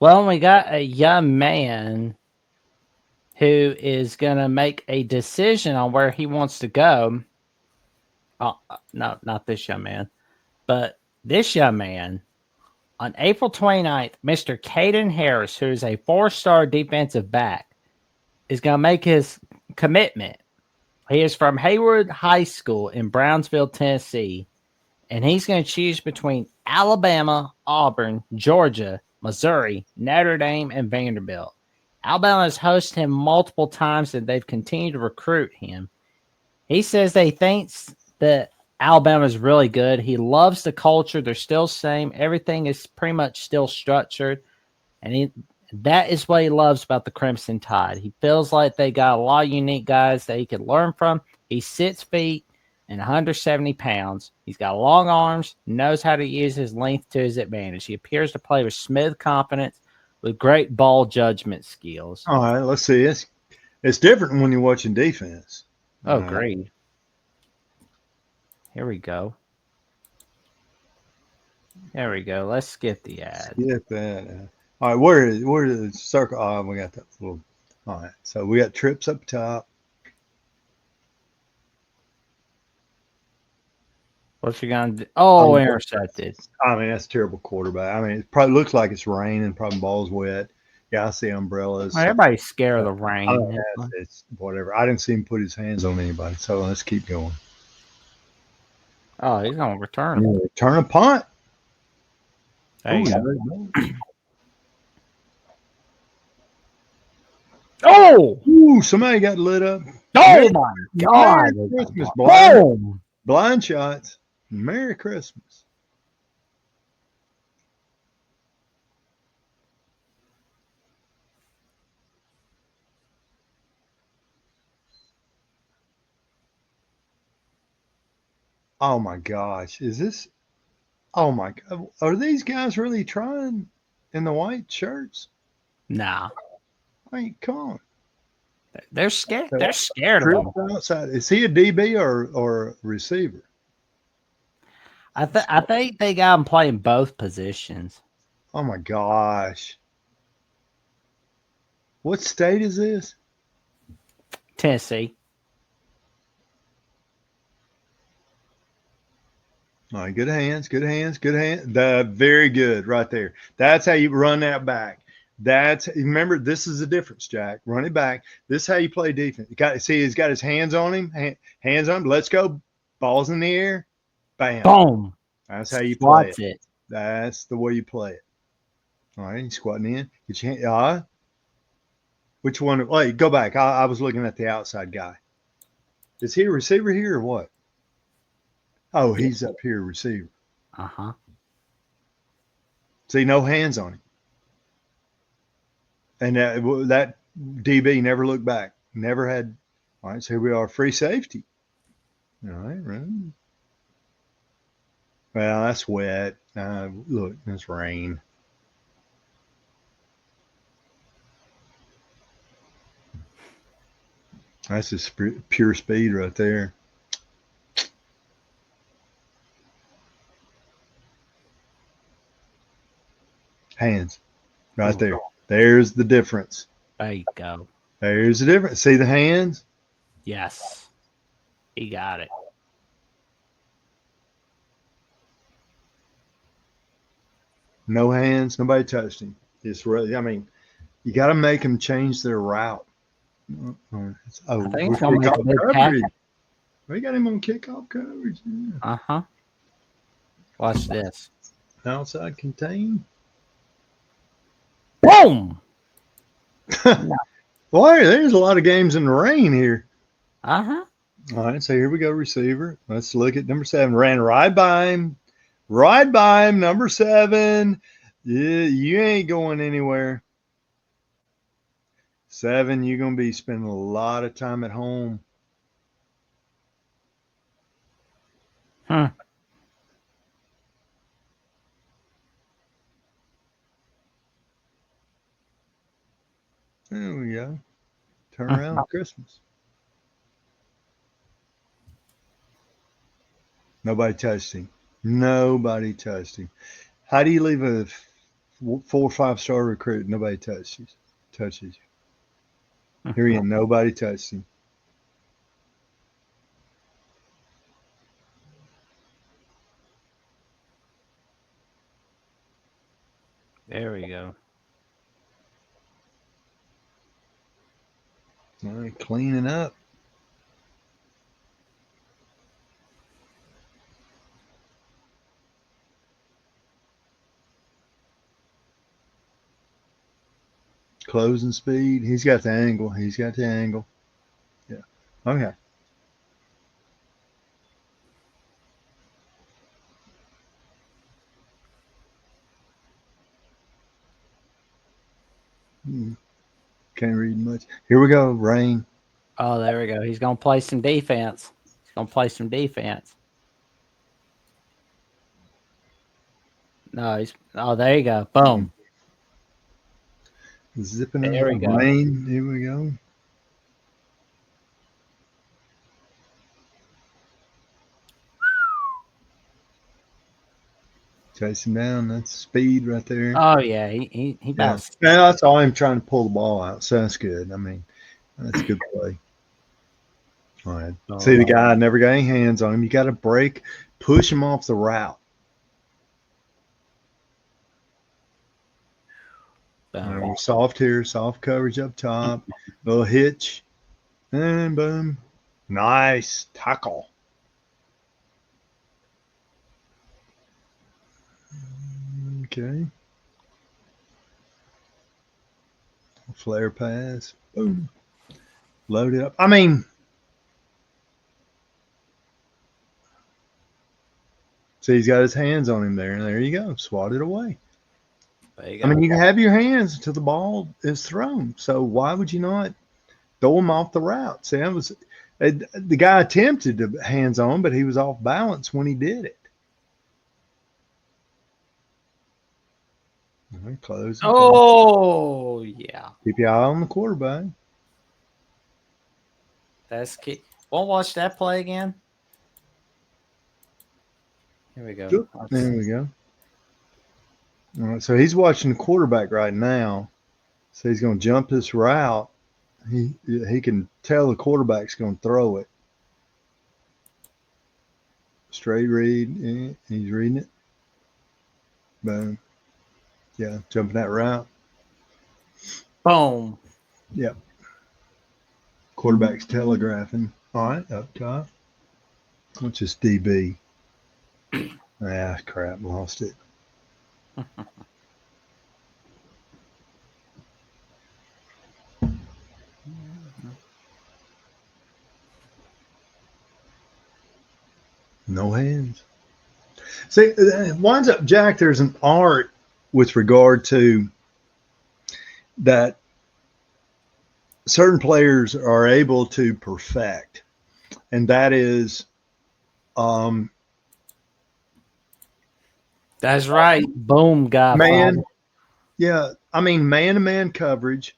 Well, we got a young man who is going to make a decision on where he wants to go. Oh, no, not this young man, but this young man on April 29th, Mr. Caden Harris, who is a 4-star defensive back, is going to make his commitment. He is from Hayward High School in Brownsville, Tennessee, and he's going to choose between Alabama, Auburn, Georgia, Missouri, Notre Dame, and Vanderbilt. Alabama has hosted him multiple times, and they've continued to recruit him. He says they thinks that Alabama is really good. He loves the culture. They're still the same. Everything is pretty much still structured, and that is what he loves about the Crimson Tide. He feels like they got a lot of unique guys that he could learn from. He's 6 feet and 170 pounds. He's got long arms, knows how to use his length to his advantage. He appears to play with smooth confidence with great ball judgment skills. All right, let's see. It's different when you're watching defense. Oh, great. Here we go. There we go. Let's skip the ad. Skip that. All right, where is the circle? Oh, we got that little. All right, so we got trips up top. What's he gonna do? Oh, intercepted. I mean, that's a terrible quarterback. I mean, it probably looks like it's raining. Probably ball's wet. Yeah, I see umbrellas. Well, everybody's scared of the rain. It's whatever. I didn't see him put his hands on anybody. So let's keep going. Oh, he's gonna return. Return a punt. There you go. Oh! Ooh, somebody got lit up. Oh my God! Merry Christmas, Boom! Blind shots. Merry Christmas. Oh my gosh. Is this? Oh my God. Are these guys really trying in the white shirts? Nah. I mean, come on. They're scared. They're scared of him. Outside. Is he a DB or a receiver? I think they got him playing both positions. Oh my gosh. What state is this? Tennessee. All right, good hands, good hands, good hands. Very good right there. That's how you run that back. Remember, this is the difference, Jack. Run it back. This is how you play defense. He's got his hands on him. Hands on him. Let's go. Balls in the air. Bam. Boom. That's how you play it. That's the way you play it. All right, he's squatting in. Get your hand. Which one? Wait, go back. I was looking at the outside guy. Is he a receiver here or what? Oh, he's up here, receiver. Uh-huh. See, no hands on him. And that DB never looked back. Never had. All right, so here we are, free safety. All right, run. Well, that's wet. Look, it's rain. That's just pure speed right there. Hands. Right there. There's the difference. There you go. There's the difference. See the hands? Yes. He got it. No hands. Nobody touched him. It's really, I mean, you got to make them change their route. I think it's going to make a big coverage. We got him on kickoff coverage. Yeah. Uh-huh. Watch this. Outside contain. Boom! Boy, there's a lot of games in the rain here. Uh-huh. All right, so here we go, receiver. Let's look at number 7. Ran right by him. Right by him, number 7. Yeah, you ain't going anywhere. 7, you're going to be spending a lot of time at home. Huh. There we go. Turn around Christmas. Nobody touched him. Nobody touched him. How do you leave a 4 or 5-star recruit. Nobody touches you. Here ain't nobody touched him. There we go. All right, cleaning up. Closing speed. He's got the angle. Yeah. Okay. Can't read much. Here we go. Rain. Oh, there we go. He's gonna play some defense. No, he's. Oh, there you go. Boom. Zipping up. There we go. Rain. Here we go. Chase him down. That's speed right there. Oh yeah, he Yeah. bounced. And that's all him trying to pull the ball out. So that's good. I mean, that's a good play. All right. See, the guy never got any hands on him. You got to break, push him off the route. Right, we're soft here, soft coverage up top, little hitch, and boom. Nice tackle. Okay. Flare pass. Boom. Load it up. I mean, see, he's got his hands on him there, and there you go. Swat it away. I mean, you can have your hands until the ball is thrown. So why would you not throw him off the route? See, the guy attempted to hands on, but he was off balance when he did it. All right, close. Oh yeah. Keep your eye on the quarterback. That's key. Won't watch that play again. Here we go. There we go. All right, so he's watching the quarterback right now. So he's going to jump this route. He can tell the quarterback's going to throw it. Straight read. He's reading it. Boom. Yeah, jumping that route. Boom. Yep. Quarterback's telegraphing. All right, up top. What's this DB? Ah, crap, lost it. No hands. See, it winds up, Jack, there's an art with regard to that certain players are able to perfect, and that is that's right. Boom, guy. Man. Yeah, I mean, man-to-man coverage.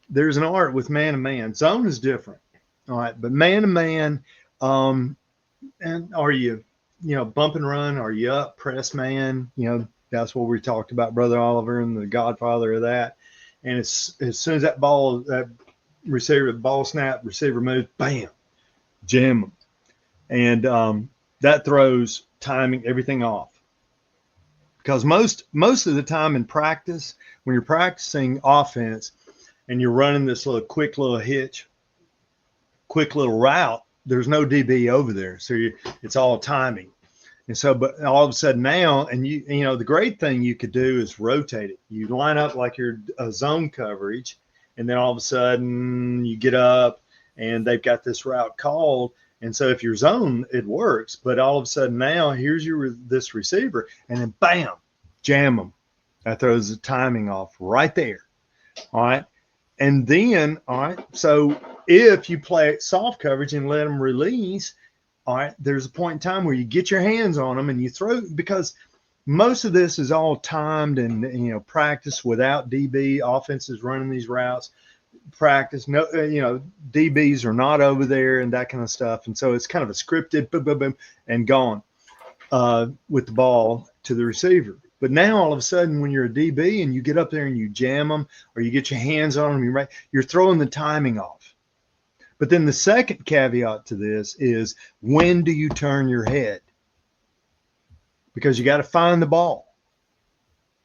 There's an art with man-to-man. Zone is different, all right, but man-to-man, and are you bump and run? Are you up press man? That's what we talked about, Brother Oliver and the godfather of that. And as soon as that receiver, ball snap, receiver moves, bam, jam them. And that throws timing, everything off. Because most of the time in practice, when you're practicing offense and you're running this quick little hitch, quick little route, there's no DB over there. So it's all timing. And so, but all of a sudden now, and the great thing you could do is rotate it. You line up like you're a zone coverage, and then all of a sudden you get up and they've got this route called. And so if you're zone, it works. But all of a sudden now, here's this receiver, and then bam, jam them. That throws the timing off right there. All right. And then, all right, so if you play soft coverage and let them release, all right, there's a point in time where you get your hands on them and you throw, because most of this is all timed and practice without DB. Offenses running these routes, practice. No, DBs are not over there and that kind of stuff. And so it's kind of a scripted boom, boom, boom, and gone with the ball to the receiver. But now all of a sudden, when you're a DB and you get up there and you jam them or you get your hands on them, you're throwing the timing off. But then the second caveat to this is, when do you turn your head? Because you got to find the ball.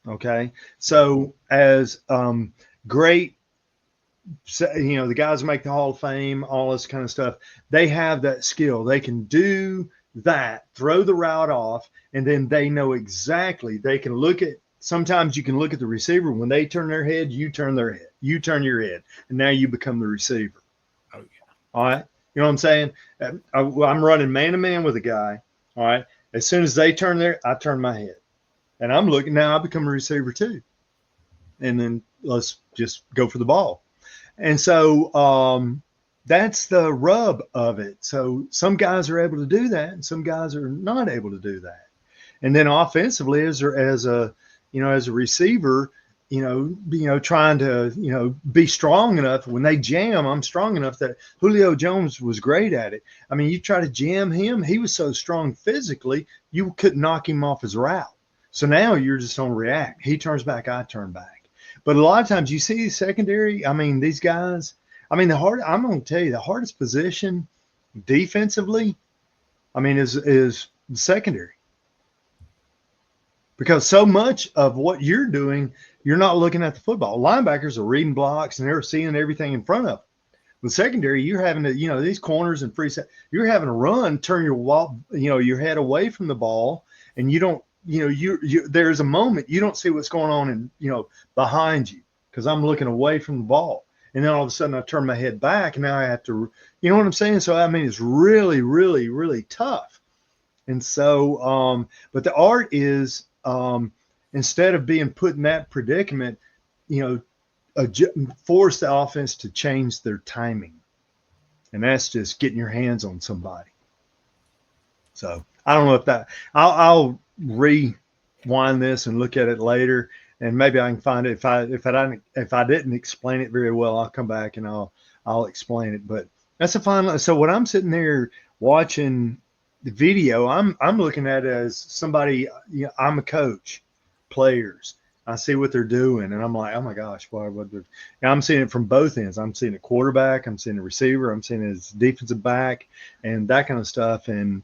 Okay. So as great, the guys who make the Hall of Fame, all this kind of stuff, they have that skill. They can do that, throw the route off, and then they know exactly. They can look at, sometimes you can look at the receiver. When they turn their head, you turn their head. You turn your head, and now you become the receiver. Oh, yeah. All right. You know what I'm saying? I'm running man-to-man with a guy. All right. As soon as they turn I turn my head. And I'm looking, now I become a receiver too. And then let's just go for the ball. And so that's the rub of it. So some guys are able to do that, and some guys are not able to do that. And then offensively, as a receiver, trying to, be strong enough. When they jam, I'm strong enough that Julio Jones was great at it. I mean, you try to jam him, he was so strong physically, you couldn't knock him off his route. So now you're just on react. He turns back, I turn back. But a lot of times you see secondary, I mean, these guys, I'm going to tell you, the hardest position defensively, is secondary. Because so much of what you're doing, you're not looking at the football. Linebackers are reading blocks and they're seeing everything in front of them. With secondary, you're having to, these corners and free set, you're having to run, turn your head away from the ball, and you don't, there's a moment you don't see what's going on in, behind you, because I'm looking away from the ball. And then all of a sudden I turn my head back, and now I have to, you know what I'm saying? So, it's really, really, really tough. And so, but the art is, instead of being put in that predicament, force the offense to change their timing. And that's just getting your hands on somebody. So I don't know if that, I'll rewind this and look at it later, and maybe I can find it. If I didn't explain it very well, I'll come back and I'll explain it. But that's the final. So when I'm sitting there watching the video, I'm looking at it as somebody, I'm a coach, players. I see what they're doing, and I'm like, oh my gosh, I'm seeing it from both ends. I'm seeing a quarterback, I'm seeing a receiver, I'm seeing his defensive back, and that kind of stuff. And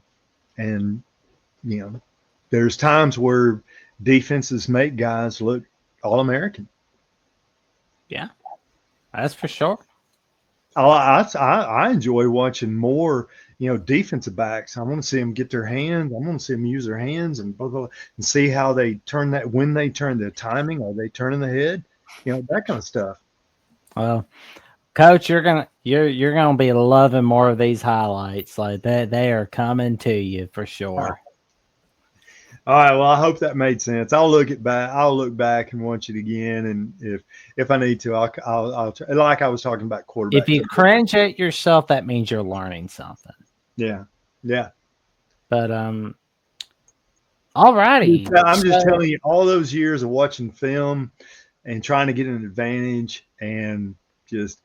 there's times where defenses make guys look All-American. Yeah, that's for sure. I enjoy watching more, defensive backs. I want to see them get their hands. I want to see them use their hands and blah, blah, blah, and see how they turn that, when they turn the timing. Are they turning the head? That kind of stuff. Well, Coach, you're gonna be loving more of these highlights. Like that, they are coming to you for sure. All right. Well, I hope that made sense. I'll look back and watch it again, and if I need to, I'll try, like I was talking about quarterback. If you cringe at yourself, that means you're learning something. Yeah. Yeah. But all righty. I'm just telling you, all those years of watching film and trying to get an advantage, and just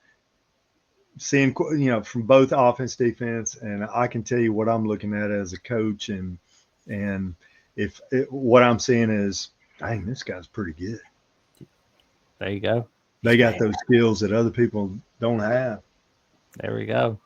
seeing, from both offense, defense, and I can tell you what I'm looking at as a coach, and what I'm seeing is, dang, this guy's pretty good. There you go. They got those skills that other people don't have. There we go.